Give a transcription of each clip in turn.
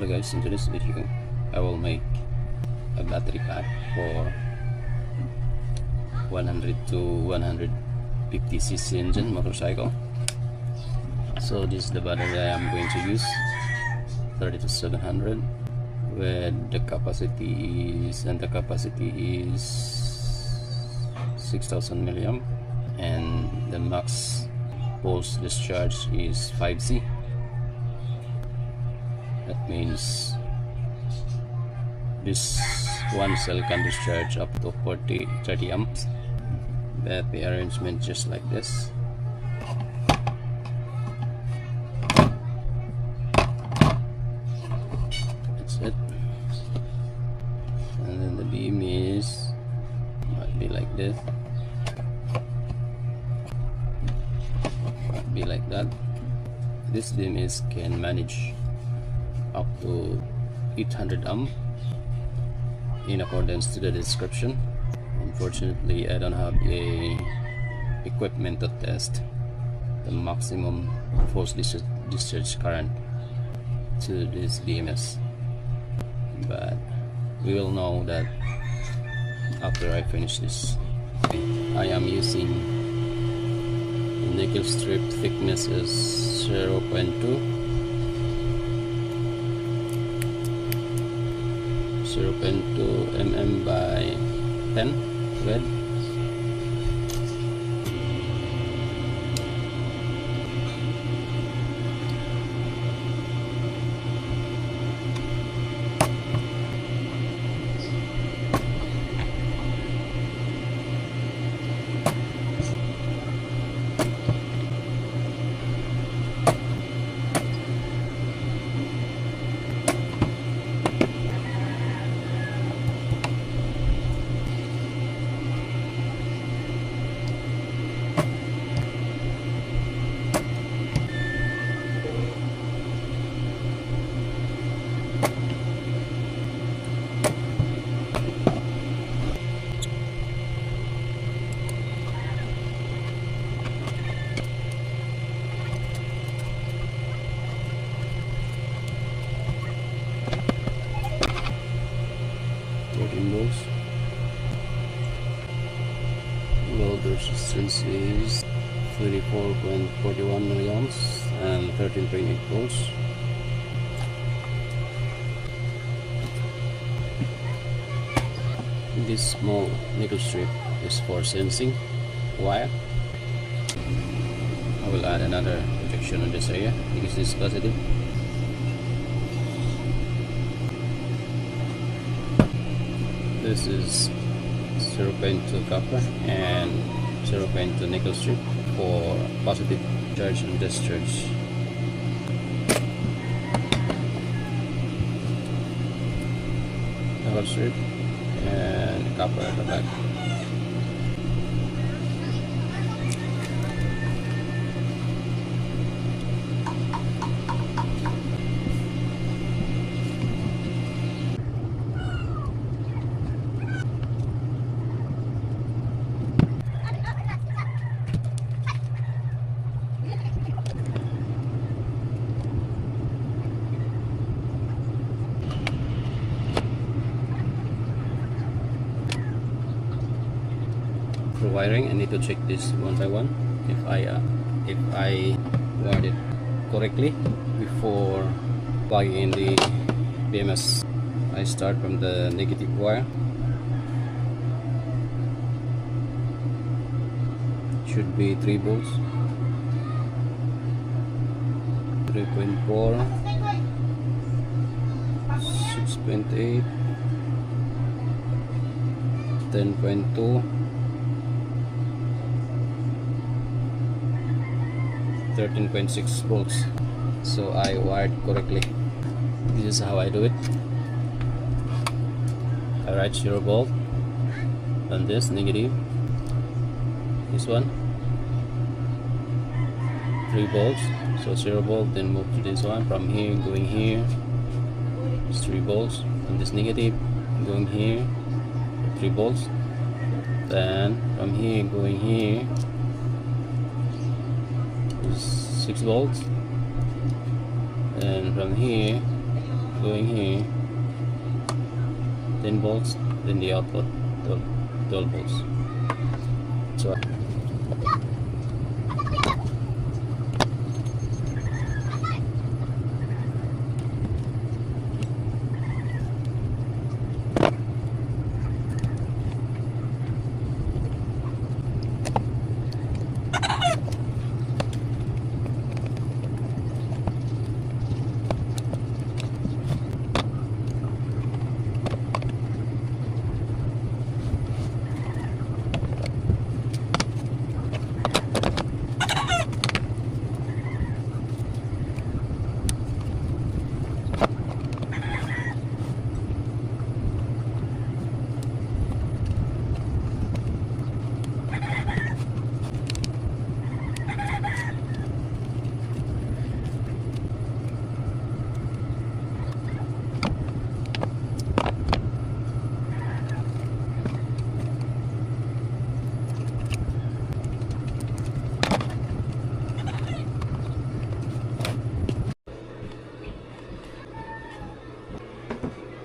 guys, in today's video I will make a battery pack for 100 to 150cc engine motorcycle. So this is the battery I am going to use, 30 to 700, where the capacity is 6000 milliamp and the max pulse discharge is 5C. That means this one cell can discharge up to 30 amps. Battery arrangement just like this. That's it. And then the beam is might be like this, might be like that. This beam is can manage up to 800 amp in accordance to the description. Unfortunately, I don't have a equipment to test the maximum force discharge current to this BMS, but we will know that after I finish this. I am using nickel strip, thickness is 0.2 mm by 10 red. Load resistance is 34.41 milliamps and 13.8 volts. This small nickel strip is for sensing wire. I will add another projection on this area because this is positive. This is 0.2 copper and 0.2 nickel strip for positive charge and discharge. Nickel strip and copper at the back. For wiring, I need to check this one by one if I wired it correctly before plugging in the BMS. I start from the negative wire. Should be 3 volts, 3.4, 6.8, 10.2, 13.6 volts. So I wired correctly. This is how I do it. I write 0 volt on this negative, this one 3 volts, so 0 volt, then move to this one, from here going here it's 3 volts, and this negative going here 3 volts, then from here going here 6 volts, and from here going here 10 volts, then the output 12 volts. So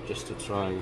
just to try